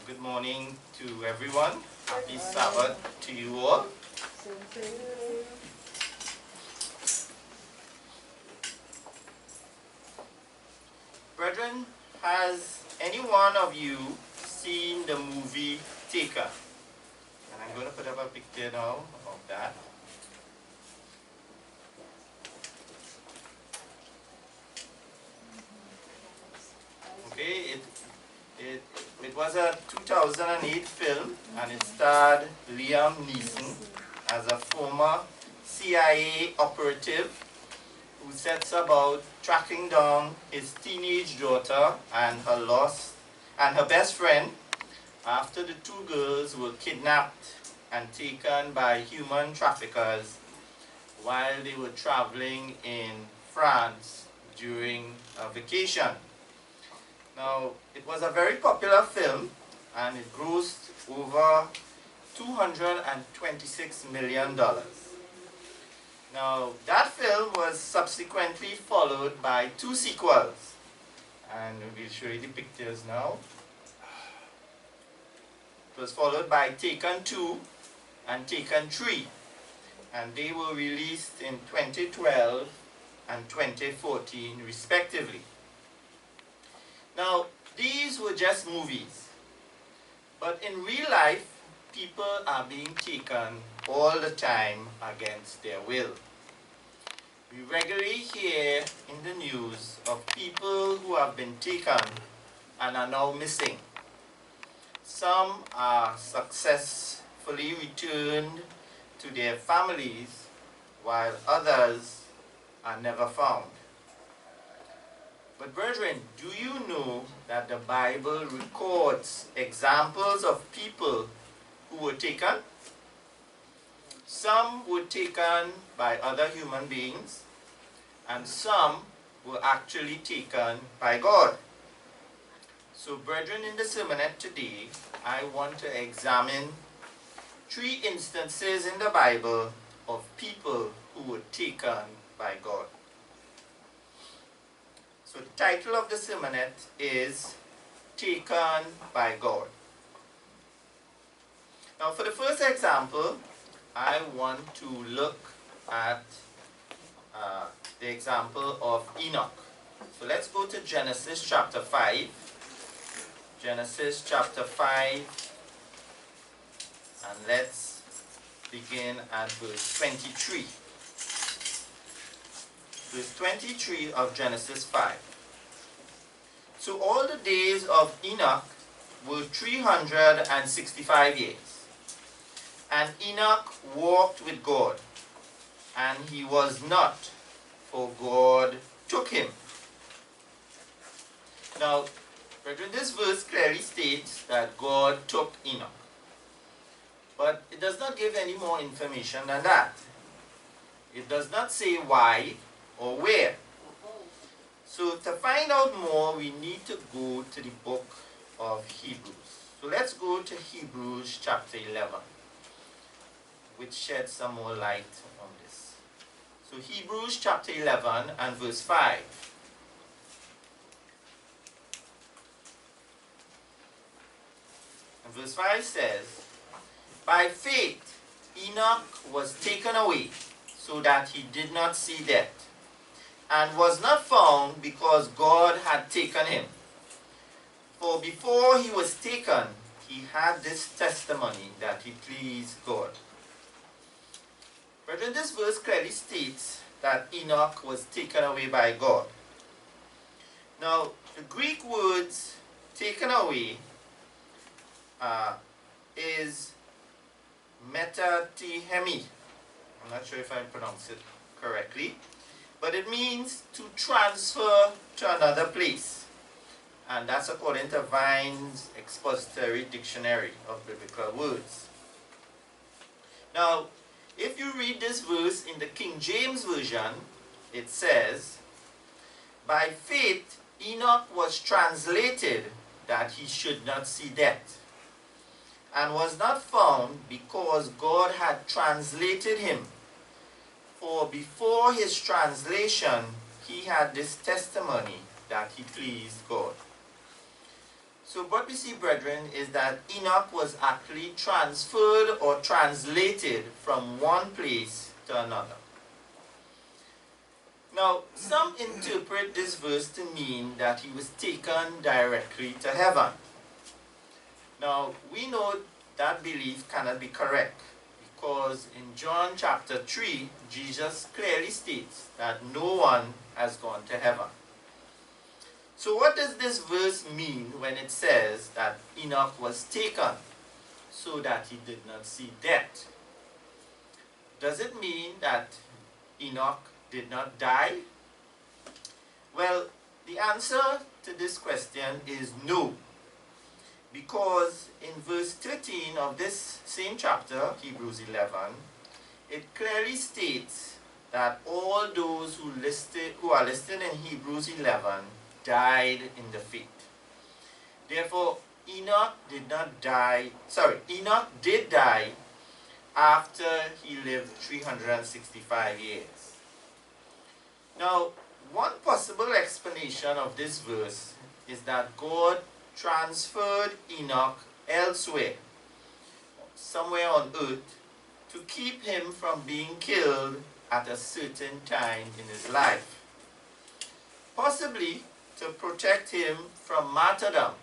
Good morning to everyone. Happy Sabbath to you all. Brethren, has any one of you seen the movie Tikka? And I'm going to put up a picture now of that. Okay, it was a 2008 film, and it starred Liam Neeson as a former CIA operative who sets about tracking down his teenage daughter and her best friend after the two girls were kidnapped and taken by human traffickers while they were traveling in France during a vacation. Now, it was a very popular film, and it grossed over $226 million. Now, that film was subsequently followed by two sequels, and we'll show you the pictures now. It was followed by Taken 2 and Taken 3, and they were released in 2012 and 2014 respectively. Now, these were just movies, but in real life, people are being taken all the time against their will. We regularly hear in the news of people who have been taken and are now missing. Some are successfully returned to their families, while others are never found. But brethren, do you know that the Bible records examples of people who were taken? Some were taken by other human beings, and some were actually taken by God. So brethren, in the Sermonette today, I want to examine 3 instances in the Bible of people who were taken by God. So the title of the Sermonette is Taken by God. Now for the first example, I want to look at the example of Enoch. So let's go to Genesis chapter 5. Genesis chapter 5, and let's begin at verse 23. Verse 23 of Genesis 5. So all the days of Enoch were 365 years. And Enoch walked with God, and he was not, for God took him. Now, brethren, this verse clearly states that God took Enoch. But it does not give any more information than that. It does not say why or where. So to find out more, we need to go to the book of Hebrews. So let's go to Hebrews chapter 11, which sheds some more light on this. So Hebrews chapter 11 and verse 5. And verse 5 says, by faith Enoch was taken away, so that he did not see death, and was not found because God had taken him. For before he was taken, he had this testimony that he pleased God. Brethren, this verse clearly states that Enoch was taken away by God. Now, the Greek words taken away is metatihemi. I'm not sure if I pronounced it correctly, but it means to transfer to another place. And that's according to Vine's Expository Dictionary of Biblical Words. Now, if you read this verse in the King James Version, it says, by faith Enoch was translated that he should not see death, and was not found because God had translated him. For before his translation, he had this testimony that he pleased God. So what we see, brethren, is that Enoch was actually transferred or translated from one place to another. Now, some interpret this verse to mean that he was taken directly to heaven. Now, we know that belief cannot be correct, because in John chapter 3, Jesus clearly states that no one has gone to heaven. So what does this verse mean when it says that Enoch was taken so that he did not see death? Does it mean that Enoch did not die? Well, the answer to this question is no. Because in verse 13 of this same chapter, Hebrews 11, it clearly states that all those who are listed in Hebrews 11 died in the faith. Therefore, Enoch did die after he lived 365 years. Now, one possible explanation of this verse is that God transferred Enoch elsewhere, somewhere on earth, to keep him from being killed at a certain time in his life. Possibly to protect him from martyrdom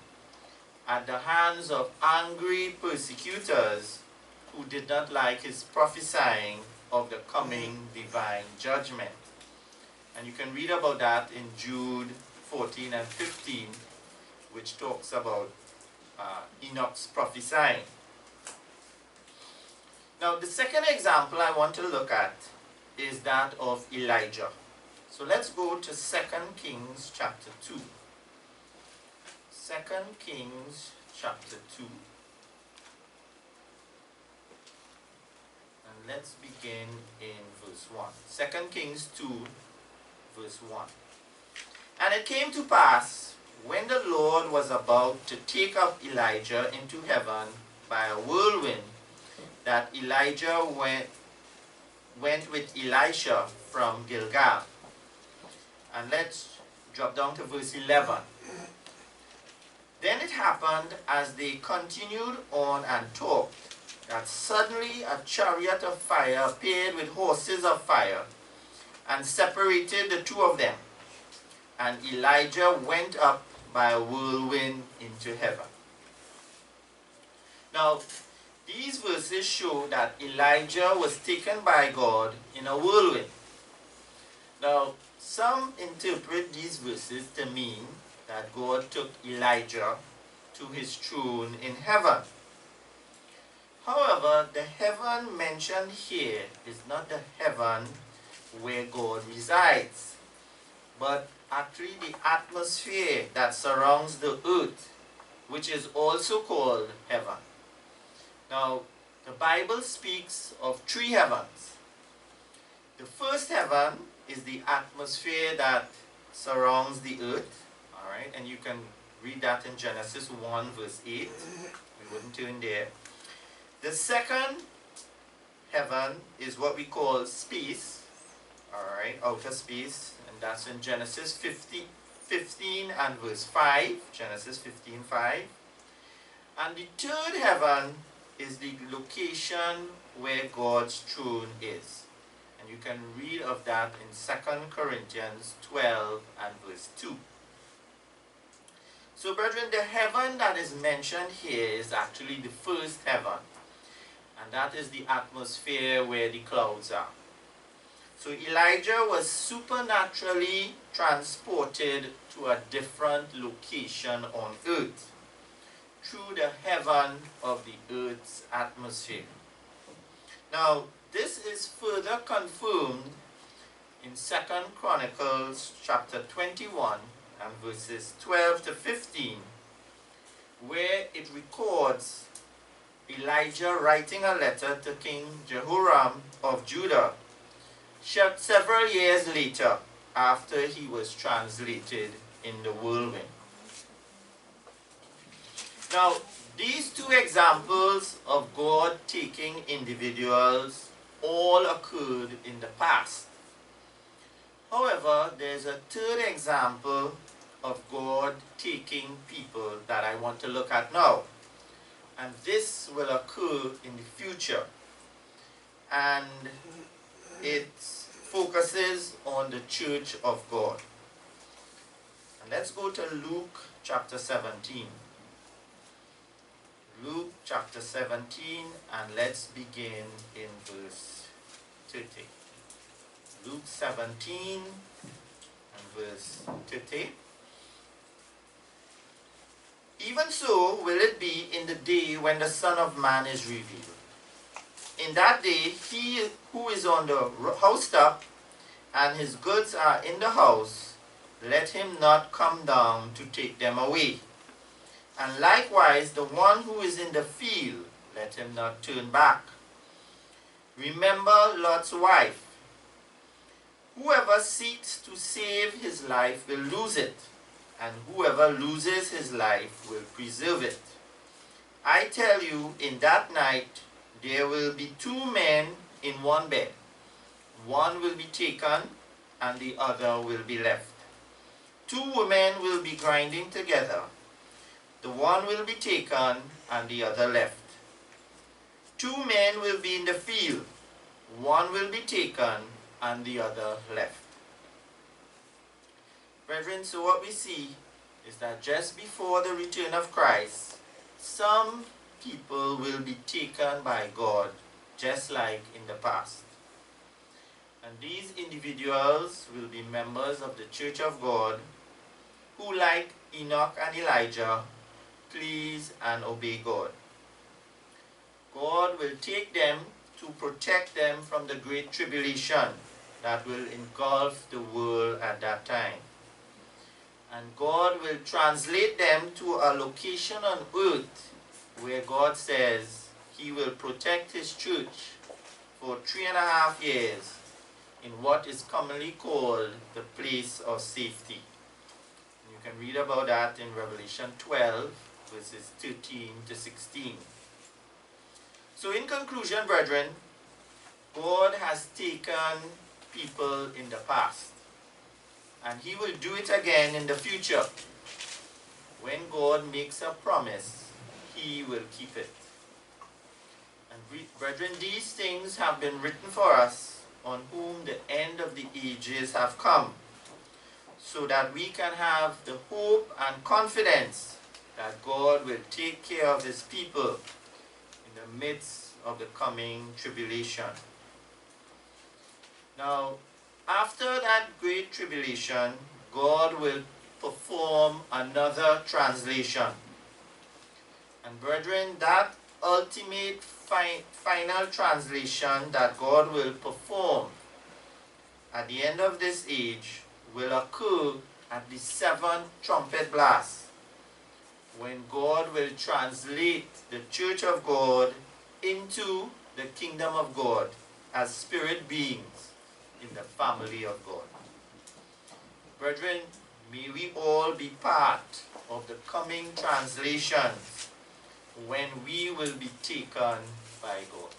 at the hands of angry persecutors who did not like his prophesying of the coming divine judgment. And you can read about that in Jude 14 and 15, which talks about Enoch's prophesying. Now, the second example I want to look at is that of Elijah. So let's go to 2 Kings chapter 2. 2 Kings chapter 2. And let's begin in verse 1. 2 Kings 2, verse 1. And it came to pass, when the Lord was about to take up Elijah into heaven by a whirlwind, that Elijah went with Elisha from Gilgal. And let's drop down to verse 11. Then it happened, as they continued on and talked, that suddenly a chariot of fire appeared with horses of fire, and separated the two of them. And Elijah went up by a whirlwind into heaven. Now, these verses show that Elijah was taken by God in a whirlwind. Now, some interpret these verses to mean that God took Elijah to his throne in heaven. However, the heaven mentioned here is not the heaven where God resides, but actually the atmosphere that surrounds the earth, which is also called heaven. Now, the Bible speaks of three heavens. The first heaven is the atmosphere that surrounds the earth. Alright, and you can read that in Genesis 1 verse 8. We wouldn't turn there. The second heaven is what we call space. Alright, outer space. And that's in Genesis 15 and verse 5. Genesis 15:5. And the third heaven is the location where God's throne is. And you can read of that in 2 Corinthians 12 and verse 2. So, brethren, the heaven that is mentioned here is actually the first heaven. And that is the atmosphere where the clouds are. So Elijah was supernaturally transported to a different location on earth through the heaven of the earth's atmosphere. Now, this is further confirmed in 2 Chronicles chapter 21 and verses 12 to 15, where it records Elijah writing a letter to King Jehoram of Judah several years later, after he was translated in the whirlwind. Now, these two examples of God taking individuals all occurred in the past. However, there's a third example of God taking people that I want to look at now. And this will occur in the future. And it focuses on the church of God. And let's go to Luke chapter 17. Luke chapter 17, and let's begin in verse 30. Luke 17 and verse 30. Even so will it be in the day when the Son of Man is revealed. In that day, he who is on the housetop and his goods are in the house, let him not come down to take them away. And likewise, the one who is in the field, let him not turn back. Remember Lot's wife. Whoever seeks to save his life will lose it, and whoever loses his life will preserve it. I tell you, in that night there will be two men in one bed. One will be taken, and the other will be left. Two women will be grinding together. The one will be taken, and the other left. Two men will be in the field. One will be taken, and the other left. Brethren, so what we see is that just before the return of Christ, some people will be taken by God, just like in the past. And these individuals will be members of the Church of God, who, like Enoch and Elijah, please and obey God. God will take them to protect them from the great tribulation that will engulf the world at that time. And God will translate them to a location on earth where God says he will protect his church for 3.5 years in what is commonly called the place of safety. You can read about that in Revelation 12, verses 13 to 16. So in conclusion, brethren, God has taken people in the past, and he will do it again in the future. When God makes a promise, he will keep it. And brethren, these things have been written for us, on whom the end of the ages have come, so that we can have the hope and confidence that God will take care of his people in the midst of the coming tribulation. Now, after that great tribulation, God will perform another translation. And brethren, that ultimate final translation that God will perform at the end of this age will occur at the 7th trumpet blast, when God will translate the church of God into the kingdom of God as spirit beings in the family of God. Brethren, may we all be part of the coming translations when we will be taken by God.